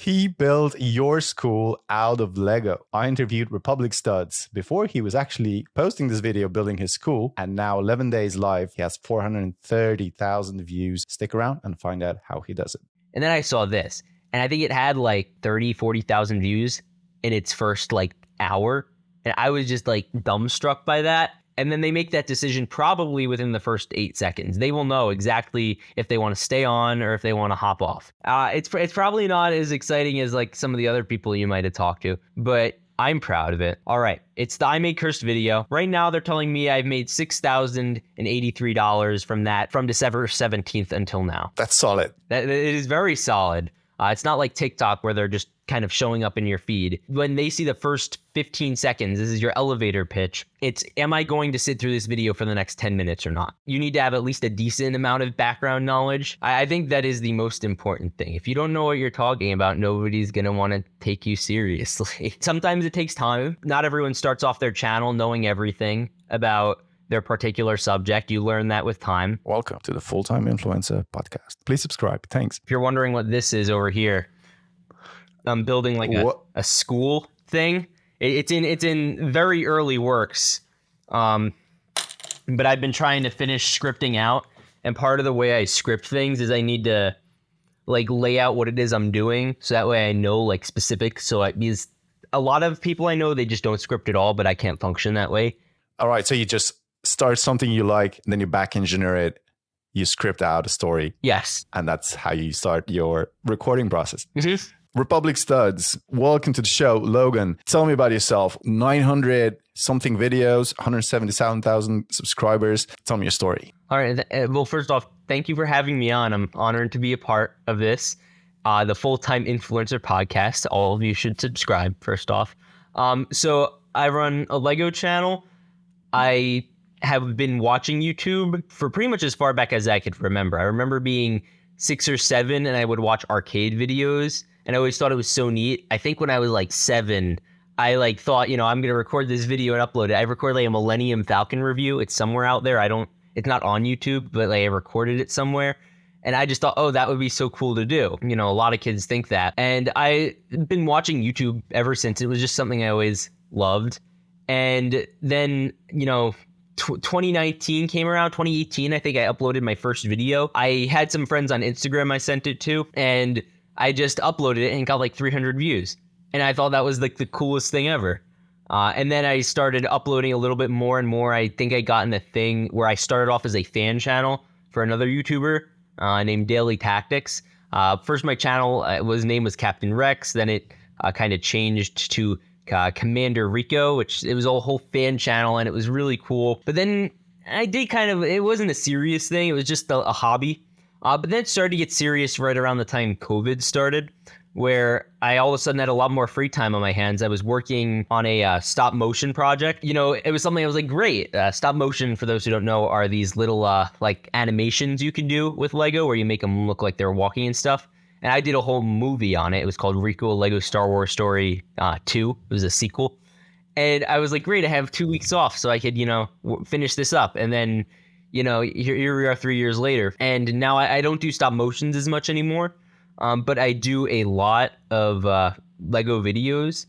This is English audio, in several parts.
He built your school out of Lego. I interviewed Republic Studs before he was actually posting this video building his school. And now 11 days live, he has 430,000 views. Stick around and find out how he does it. And then I saw this, and I think it had like 40,000 views in its first like hour. And I was just like dumbstruck by that. And then they make that decision probably within the first 8 seconds. They will know exactly if they want to stay on or if they want to hop off. It's probably not as exciting as like some of the other people you might have talked to, but I'm proud of it. All right, it's the I Made Cursed video. Right now, they're telling me I've made $6,083 from December 17th until now. That's solid. It is very solid. It's not like TikTok where they're just kind of showing up in your feed. When they see the first 15 seconds, this is your elevator pitch. It's, am I going to sit through this video for the next 10 minutes or not? You need to have at least a decent amount of background knowledge. I think that is the most important thing. If you don't know what you're talking about, nobody's going to want to take you seriously. Sometimes it takes time. Not everyone starts off their channel knowing everything about their particular subject. You learn that with time. Welcome to the Full-Time Influencer Podcast. Please subscribe. Thanks. If you're wondering what this is over here, I'm building like a school thing. It's in very early works, but I've been trying to finish scripting out. And part of the way I script things is I need to like lay out what it is I'm doing, so that way I know like specifics. Because a lot of people I know, they just don't script at all, but I can't function that way. All right, so you just start something you like, and then you back engineer it, you script out a story. Yes. And that's how you start your recording process. Mm-hmm. Republic Studs, welcome to the show. Logan, tell me about yourself. 900 something videos, 177,000 subscribers. Tell me your story. All right. Well, first off, thank you for having me on. I'm honored to be a part of this, the Full-Time Influencer Podcast. All of you should subscribe, first off. So I run a Lego channel. I have been watching YouTube for pretty much as far back as I could remember. I remember being 6 or 7 and I would watch arcade videos, and I always thought it was so neat. I think when I was like 7, I like thought, I'm going to record this video and upload it. I recorded like a Millennium Falcon review. It's somewhere out there. It's not on YouTube, but like I recorded it somewhere. And I just thought, oh, that would be so cool to do. A lot of kids think that. And I've been watching YouTube ever since. It was just something I always loved. And then, 2019 came around, 2018, I think I uploaded my first video. I had some friends on Instagram I sent it to, and I just uploaded it and got like 300 views. And I thought that was like the coolest thing ever. And then I started uploading a little bit more and more. I think I got in a thing where I started off as a fan channel for another YouTuber named Daily Tactics. First, my channel name was Captain Rex. Then it kind of changed to Commander Rico, which it was a whole fan channel, and it was really cool. But then I did it wasn't a serious thing. It was just a hobby. But then it started to get serious right around the time COVID started, where I all of a sudden had a lot more free time on my hands. I was working on a stop motion project. It was something I was like, great. Stop motion, for those who don't know, are these little like animations you can do with Lego where you make them look like they're walking and stuff. And I did a whole movie on it. It was called Rico, a Lego Star Wars Story 2. It was a sequel. And I was like, great, I have 2 weeks off so I could, finish this up. And then, here we are 3 years later. And now I don't do stop motions as much anymore. But I do a lot of Lego videos.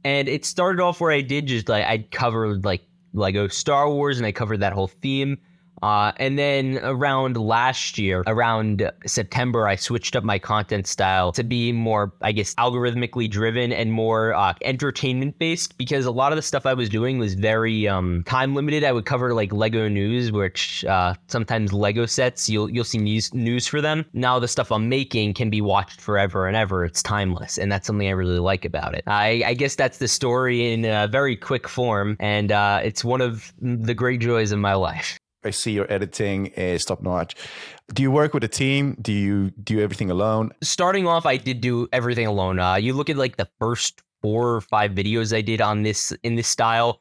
And it started off where I did just I covered like Lego Star Wars, and I covered that whole theme. And then around last year, around September, I switched up my content style to be more, I guess, algorithmically driven and more entertainment based, because a lot of the stuff I was doing was very time limited. I would cover like Lego news, which sometimes Lego sets, you'll see news for them. Now the stuff I'm making can be watched forever and ever. It's timeless, and that's something I really like about it. I guess that's the story in a very quick form, and it's one of the great joys of my life. I see your editing is top notch. Do you work with a team? Do you do everything alone? Starting off, I did do everything alone. You look at like the first 4 or 5 videos I did in this style,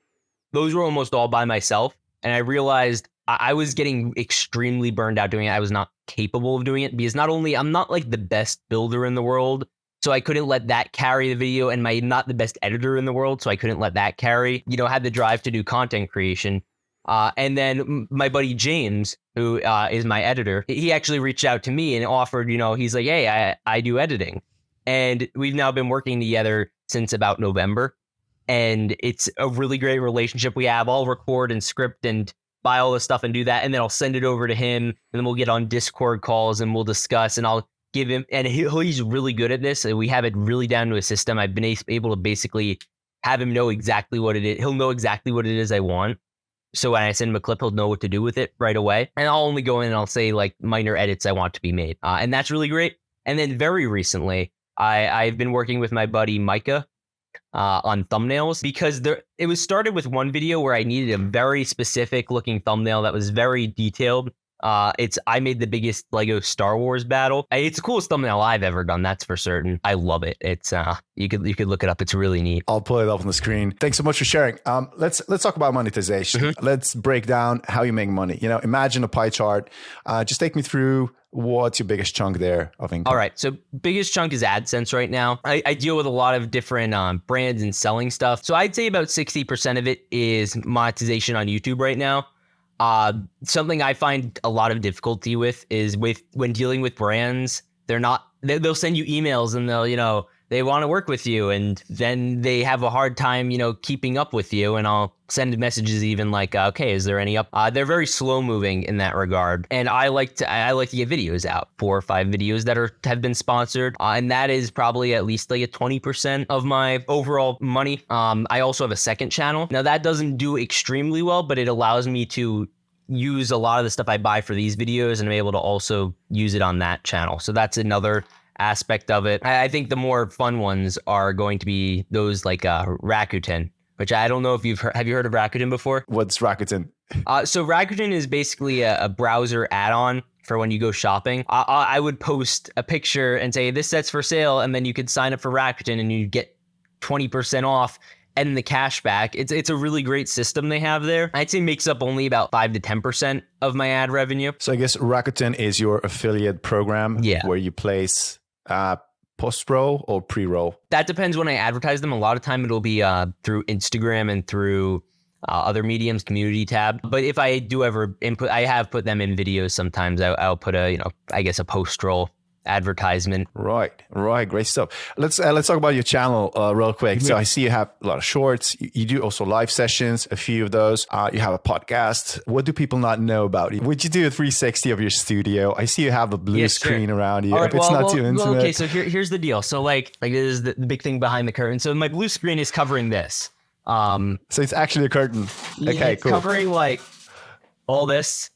those were almost all by myself. And I realized I was getting extremely burned out doing it. I was not capable of doing it, because not only I'm not like the best builder in the world, so I couldn't let that carry the video, and I'm not the best editor in the world, so I couldn't let that carry. Had the drive to do content creation. And then my buddy James, who is my editor, he actually reached out to me and offered, he's like, hey, I do editing. And we've now been working together since about November. And it's a really great relationship we have. I'll record and script and buy all this stuff and do that. And then I'll send it over to him. And then we'll get on Discord calls and we'll discuss. And I'll give him, and he's really good at this. And we have it really down to a system. I've been able to basically have him know exactly what it is. He'll know exactly what it is I want. So when I send him a clip, he'll know what to do with it right away. And I'll only go in and I'll say like minor edits I want to be made. And that's really great. And then very recently, I've been working with my buddy Micah on thumbnails, because it was started with one video where I needed a very specific looking thumbnail that was very detailed. I made the biggest Lego Star Wars battle. It's the coolest thumbnail I've ever done, that's for certain. I love it. It's you could look it up. It's really neat. I'll pull it up on the screen. Thanks so much for sharing. Let's talk about monetization. Mm-hmm. Let's break down how you make money. Imagine a pie chart. Just take me through what's your biggest chunk there of income. All right. So biggest chunk is AdSense right now. I deal with a lot of different brands and selling stuff. So I'd say about 60% of it is monetization on YouTube right now. Something I find a lot of difficulty with is when dealing with brands, they'll send you emails and they'll, they want to work with you, and then they have a hard time, keeping up with you. And I'll send messages even like, okay, is there any up? They're very slow moving in that regard. And I like to get videos out, 4 or 5 videos that have been sponsored. And that is probably at least like a 20% of my overall money. I also have a second channel. Now that doesn't do extremely well, but it allows me to use a lot of the stuff I buy for these videos, and I'm able to also use it on that channel. So that's another aspect of it. I think the more fun ones are going to be those like Rakuten, which I don't know if have you heard of Rakuten before? What's Rakuten? So Rakuten is basically a browser add-on for when you go shopping. I would post a picture and say this set's for sale, and then you could sign up for Rakuten and you get 20% off and the cash back. It's a really great system they have there. I'd say makes up only about 5 to 10% of my ad revenue. So I guess Rakuten is your affiliate program, where you place post-roll or pre-roll? That depends when I advertise them. A lot of time it'll be through Instagram and through other mediums, community tab. But if I do ever input, I have put them in videos sometimes. I'll put a post-roll advertisement. Right. Great stuff. Let's talk about your channel real quick. So I see you have a lot of shorts. You do also live sessions, a few of those. You have a podcast. What do people not know about you? Would you do a 360 of your studio? I see you have a blue screen around you. Right, if it's not too intimate. Okay, so here's the deal. So like this is the big thing behind the curtain. So my blue screen is covering this. So it's actually a curtain. Okay, it's cool. Covering like all this.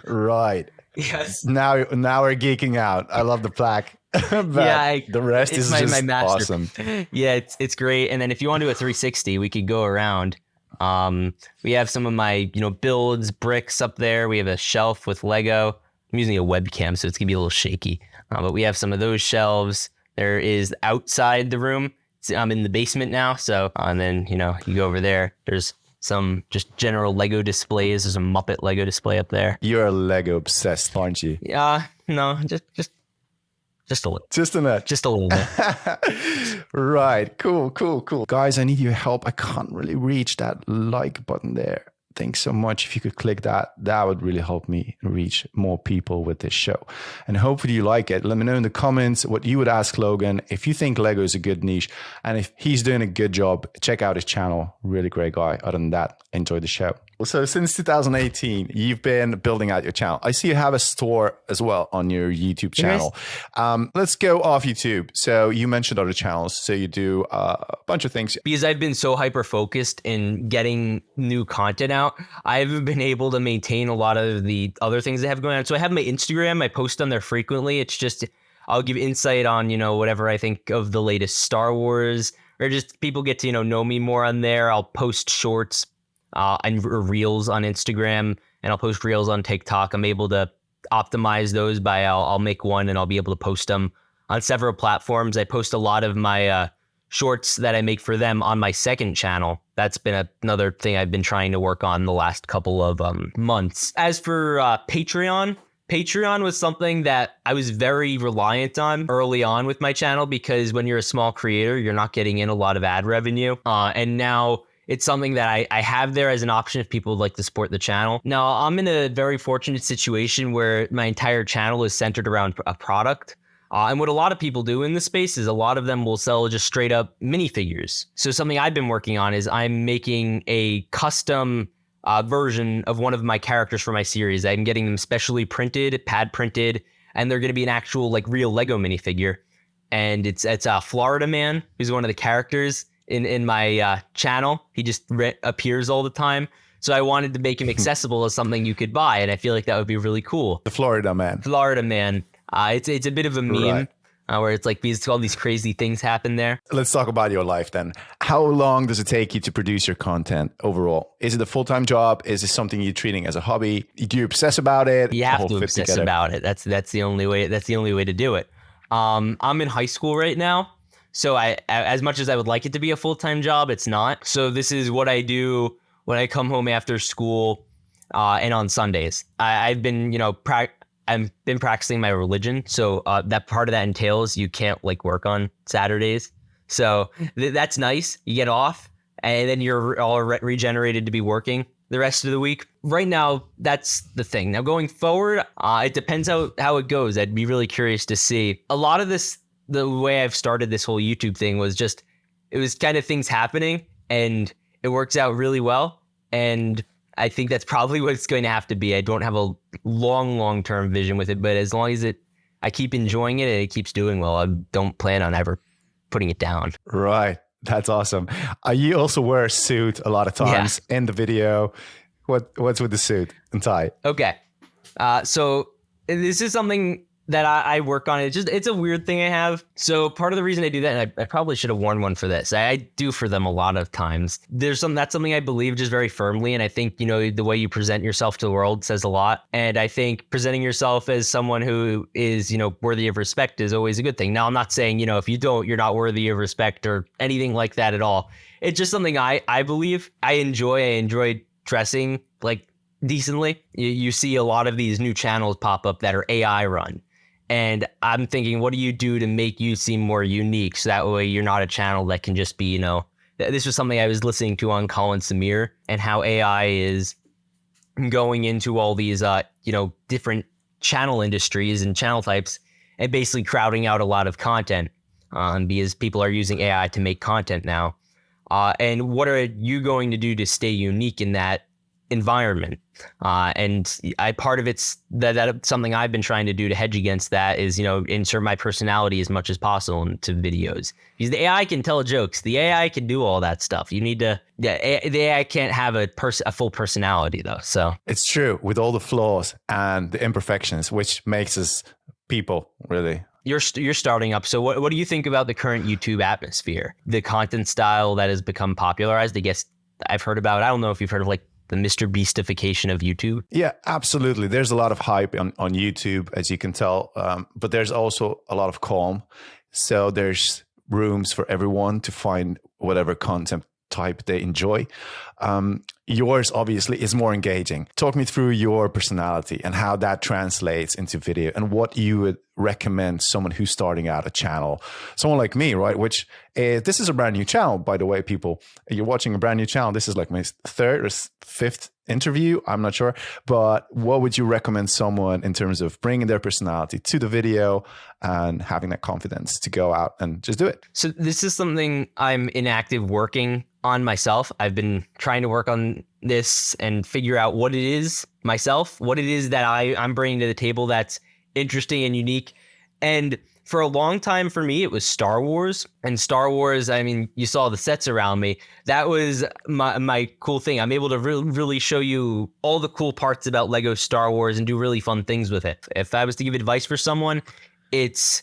Right. Yes. Now we're geeking out. I love the plaque. The rest is just my awesome. Yeah, it's great. And then if you want to do a 360, we could go around. We have some of my builds, bricks up there. We have a shelf with Lego. I'm using a webcam, so it's gonna be a little shaky. But we have some of those shelves. There is outside the room. I'm in the basement now, so and then you go over there. There's some just general Lego displays. There's a Muppet Lego display up there. You're Lego obsessed, aren't you? Yeah, no, just a little. Just a bit. Just a little bit. Right. Cool. Guys, I need your help. I can't really reach that like button there. Thanks so much. If you could click that would really help me reach more people with this show. And hopefully you like it. Let me know in the comments what you would ask Logan. If you think Lego is a good niche and if he's doing a good job, check out his channel. Really great guy. Other than that, enjoy the show. So since 2018, you've been building out your channel. I see you have a store as well on your YouTube channel. Let's go off YouTube. So you mentioned other channels. So you do a bunch of things. Because I've been so hyper-focused in getting new content out, I haven't been able to maintain a lot of the other things I have going on. So I have my Instagram. I post on there frequently. It's just, I'll give insight on, whatever I think of the latest Star Wars, or just people get to, know me more on there. I'll post shorts and reels on Instagram, and I'll post reels on TikTok. I'm able to optimize those by I'll make one and I'll be able to post them on several platforms. I post a lot of my shorts that I make for them on my second channel. That's been another thing I've been trying to work on the last couple of months. As for Patreon was something that I was very reliant on early on with my channel, because when you're a small creator, you're not getting in a lot of ad revenue. And now it's something that I have there as an option if people would like to support the channel. Now, I'm in a very fortunate situation where my entire channel is centered around a product. And what a lot of people do in this space is a lot of them will sell just straight up minifigures. So something I've been working on is I'm making a custom version of one of my characters for my series. I'm getting them specially printed, pad printed, and they're going to be an actual like real Lego minifigure. And it's Florida Man, who's one of the characters in my channel. He just appears all the time. So I wanted to make him accessible as something you could buy, and I feel like that would be really cool. The Florida Man. Florida Man. It's a bit of a meme, Right. Where it's like all these crazy things happen there. Let's talk about your life then. How long does it take you to produce your content overall? Is it a full-time job? Is it something you're treating as a hobby? Do you obsess about it? You have to obsess about it. That's the only way. That's the only way to do it. I'm in high school right now, so I as much as I would like it to be a full-time job, it's not. So this is what I do when I come home after school, and on Sundays. I've been, I've been practicing my religion, so that part of that entails you can't like work on Saturdays. So that's nice. You get off, and then you're all regenerated to be working the rest of the week. Right now, that's the thing. Now going forward, it depends how it goes. I'd be really curious to see. A lot of this, the way I've started this whole YouTube thing was just, it was kind of things happening, and it works out really well. And I think that's probably what it's going to have to be. I don't have a long-term vision with it, but as long as I keep enjoying it and it keeps doing well, I don't plan on ever putting it down. Right. That's awesome. You also wear a suit a lot of times in the video. What's with the suit and tie? Okay. So this is something that I work on. It's a weird thing I have. So part of the reason I do that, and I probably should have worn one for this. I do for them a lot of times. That's something I believe just very firmly. And I think, the way you present yourself to the world says a lot. And I think presenting yourself as someone who is, worthy of respect is always a good thing. Now, I'm not saying, if you don't, you're not worthy of respect or anything like that at all. It's just something I believe I enjoy dressing like decently. You see a lot of these new channels pop up that are AI run. And I'm thinking, what do you do to make you seem more unique? So that way you're not a channel that can just be, this was something I was listening to on Colin Samir, and how AI is going into all these, different channel industries and channel types and basically crowding out a lot of content because people are using AI to make content now. And what are you going to do to stay unique in that environment? And part of it's that something I've been trying to do to hedge against that is, insert my personality as much as possible into videos. Because the AI can tell jokes. The AI can do all that stuff. You need to, the AI can't have a full personality though. So it's true, with all the flaws and the imperfections, which makes us people, really. You're starting up. So what do you think about the current YouTube atmosphere? The content style that has become popularized, I guess I've heard about, I don't know if you've heard of like the Mr. Beastification of YouTube. Yeah, absolutely. There's a lot of hype on YouTube, as you can tell, but there's also a lot of calm. So there's rooms for everyone to find whatever content type they enjoy. Yours obviously is more engaging. Talk me through your personality and how that translates into video, and what you would recommend someone who's starting out a channel, someone like me, right? Which is, this is a brand new channel, by the way, people. You're watching a brand new channel. This is like my third or fifth interview. I'm not sure, but what would you recommend someone in terms of bringing their personality to the video and having that confidence to go out and just do it? So this is something I'm in active working on myself. I've been trying to work on this and figure out what it is myself, what it is that I'm bringing to the table that's interesting and unique. And for a long time for me, it was Star Wars. And Star Wars, I mean, you saw the sets around me. That was my cool thing. I'm able to really show you all the cool parts about Lego Star Wars and do really fun things with it. If I was to give advice for someone, it's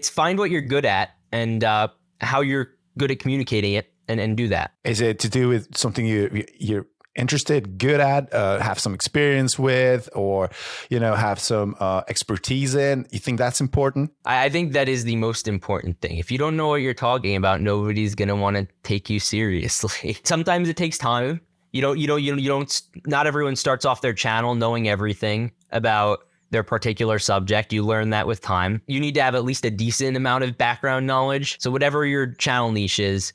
find what you're good at and how you're good at communicating it, and do that. Is it to do with something you're interested, good at, have some experience with, or, have some expertise in? You think that's important? I think that is the most important thing. If you don't know what you're talking about, nobody's going to want to take you seriously. Sometimes it takes time. Not everyone starts off their channel knowing everything about their particular subject. You learn that with time. You need to have at least a decent amount of background knowledge. So whatever your channel niche is,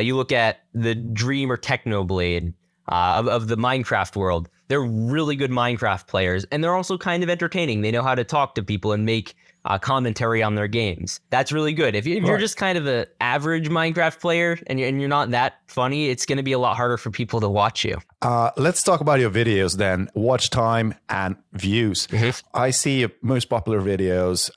you look at the Dream or Technoblade of the Minecraft world. They're really good Minecraft players, and they're also kind of entertaining. They know how to talk to people and make commentary on their games. That's really good. If you're just kind of an average Minecraft player and you're not that funny, it's going to be a lot harder for people to watch you. Let's talk about your videos then. Watch time and views. I see your most popular videos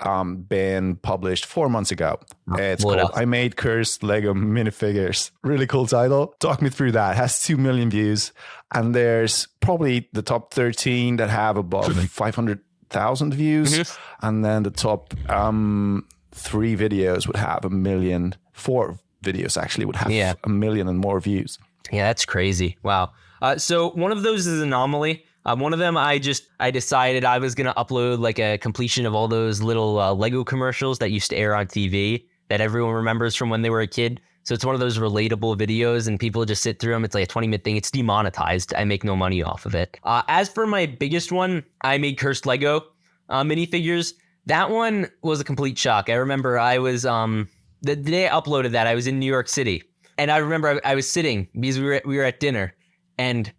been published 4 months ago. It's called I Made Cursed Lego Minifigures. Really cool title. Talk me through that. It has 2 million views. And there's probably the top 13 that have above 500,000 views. And then the top 3 videos would have 1 million. 4 videos actually would have 1 million and more views. Yeah, that's crazy. Wow. So one of those is Anomaly. One of them, I decided I was going to upload like a completion of all those little Lego commercials that used to air on TV that everyone remembers from when they were a kid. So it's one of those relatable videos and people just sit through them. It's like a 20-minute thing. It's demonetized. I make no money off of it. As for my biggest one, I made Cursed Lego minifigures. That one was a complete shock. I remember I was, the day I uploaded that, I was in New York City. And I remember I was sitting because we were at dinner and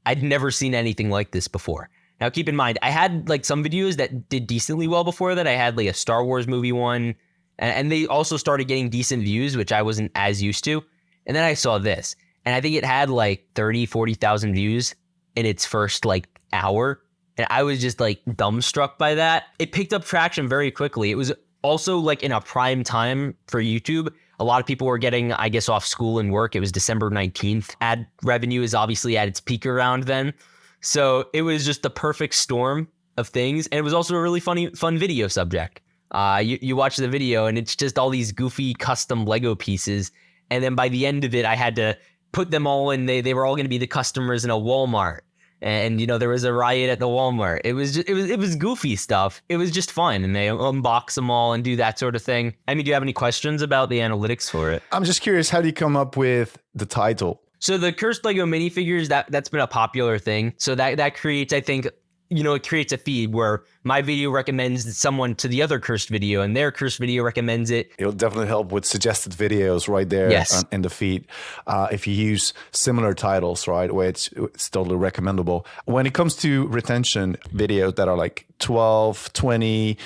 I'd never seen anything like this before. Now, keep in mind, I had like some videos that did decently well before that. I had like a Star Wars movie one, and they also started getting decent views, which I wasn't as used to. And then I saw this, and I think it had like 40,000 views in its first like hour. And I was just like dumbstruck by that. It picked up traction very quickly. It was also like in a prime time for YouTube. A lot of people were getting, I guess, off school and work. It was December 19th. Ad revenue is obviously at its peak around then. So it was just the perfect storm of things. And it was also a really fun video subject. You watch the video and it's just all these goofy custom Lego pieces. And then by the end of it, I had to put them all in. They were all going to be the customers in a Walmart. And, you know, there was a riot at the Walmart. It was goofy stuff. It was just fun. And they unbox them all and do that sort of thing. I mean, do you have any questions about the analytics for it? I'm just curious, how do you come up with the title? So the Cursed Lego minifigures, that's been a popular thing. So that creates, I think, you know, it creates a feed where my video recommends someone to the other cursed video and their cursed video recommends it. It'll definitely help with suggested videos right there in the feed. If you use similar titles, right, where it's totally recommendable. When it comes to retention videos that are like 12, 20,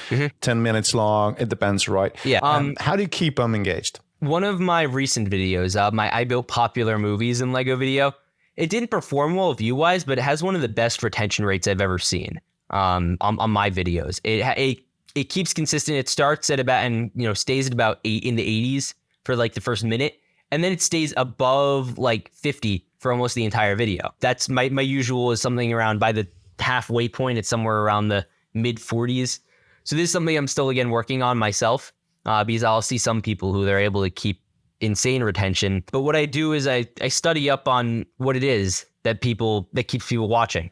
10 minutes long, it depends, right? Yeah. How do you keep them engaged? One of my recent videos, I built popular movies in Lego video. It didn't perform well view-wise, but it has one of the best retention rates I've ever seen on my videos. It keeps consistent. It starts at about, and you know, stays at about 8 in the 80s for like the first minute, and then it stays above like 50 for almost the entire video. That's my usual is something around by the halfway point. It's somewhere around the mid 40s. So this is something I'm still again working on myself because I'll see some people who they're able to keep insane retention. But what I do is I study up on what it is that keeps people watching.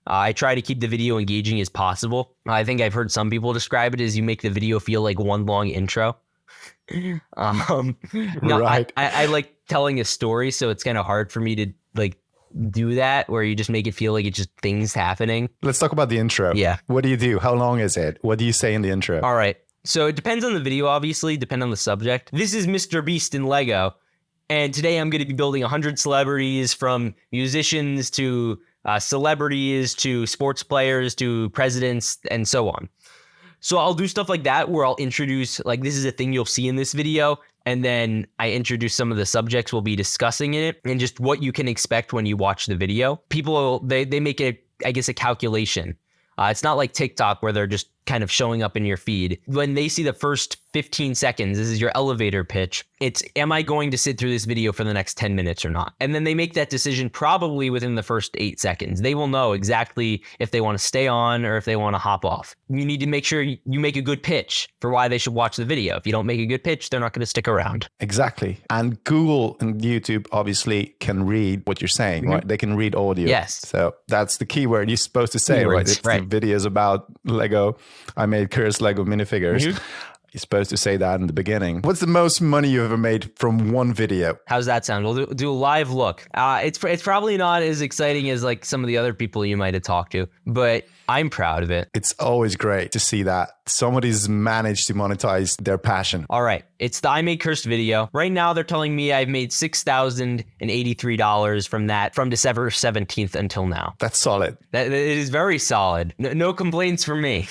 I try to keep the video engaging as possible. I think I've heard some people describe it as you make the video feel like one long intro. Right. I like telling a story, so it's kind of hard for me to like do that where you just make it feel like it's just things happening. Let's talk about the intro. Yeah. What do you do? How long is it? What do you say in the intro? All right. So it depends on the video, obviously, depend on the subject. This is Mr. Beast in Lego. And today I'm going to be building 100 celebrities, from musicians to celebrities to sports players to presidents and so on. So I'll do stuff like that where I'll introduce, like, this is a thing you'll see in this video. And then I introduce some of the subjects we'll be discussing in it and just what you can expect when you watch the video. People, they make it, I guess, a calculation. It's not like TikTok where they're just kind of showing up in your feed. When they see the first 15 seconds, this is your elevator pitch. It's, am I going to sit through this video for the next 10 minutes or not? And then they make that decision probably within the first 8 seconds. They will know exactly if they want to stay on or if they want to hop off. You need to make sure you make a good pitch for why they should watch the video. If you don't make a good pitch, they're not going to stick around. Exactly. And Google and YouTube obviously can read what you're saying, right? They can read audio. Yes. So that's the keyword you're supposed to say, Keywords, right? It's right. the videos about Lego. I made cursed Lego minifigures. You're supposed to say that in the beginning. What's the most money you ever made from one video? How's that sound? We'll do a live look. It's probably not as exciting as like some of the other people you might have talked to, but I'm proud of it. It's always great to see that somebody's managed to monetize their passion. All right. It's the I Made Cursed video. Right now, they're telling me I've made $6,083 from that from December 17th until now. That's solid. It is very solid. No complaints from me.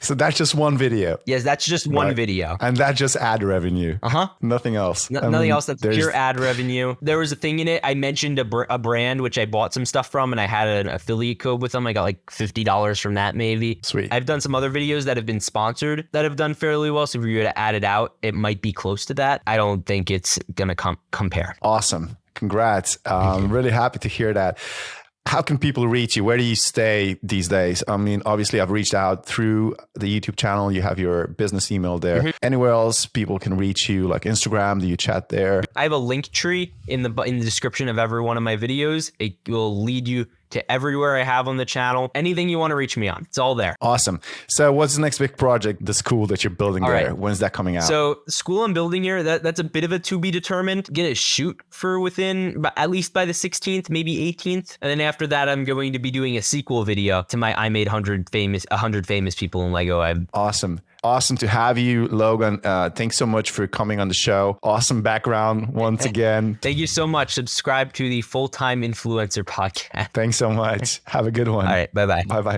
So that's just one video. Yes, that's just one video. And that's just ad revenue. Nothing else. Nothing else. That's pure ad revenue. There was a thing in it. I mentioned a brand which I bought some stuff from, and I had an affiliate code with them. I got like $50 from that, maybe. Sweet. I've done some other videos that have been sponsored that have done fairly well. So if you were to add it out, it might be close to that. I don't think it's gonna compare. Awesome. Congrats. I'm really happy to hear that. How can people reach you? Where do you stay these days? I mean, obviously, I've reached out through the YouTube channel. You have your business email there. Anywhere else people can reach you, like Instagram? Do you chat there? I have a link tree in the description of every one of my videos. It will lead you to everywhere I have on the channel. Anything you want to reach me on, it's all there. Awesome. So what's the next big project, the school that you're building all there? Right. When's that coming out? So the school I'm building here, that's a bit of a to be determined. Get a shoot for within, at least by the 16th, maybe 18th. And then after that, I'm going to be doing a sequel video to my I Made 100 famous people in Lego. Awesome. Awesome to have you, Logan. Thanks so much for coming on the show. Awesome background once again. Thank you so much. Subscribe to the Full-Time Influencer podcast. Thanks so much. Have a good one. All right. Bye-bye. Bye-bye.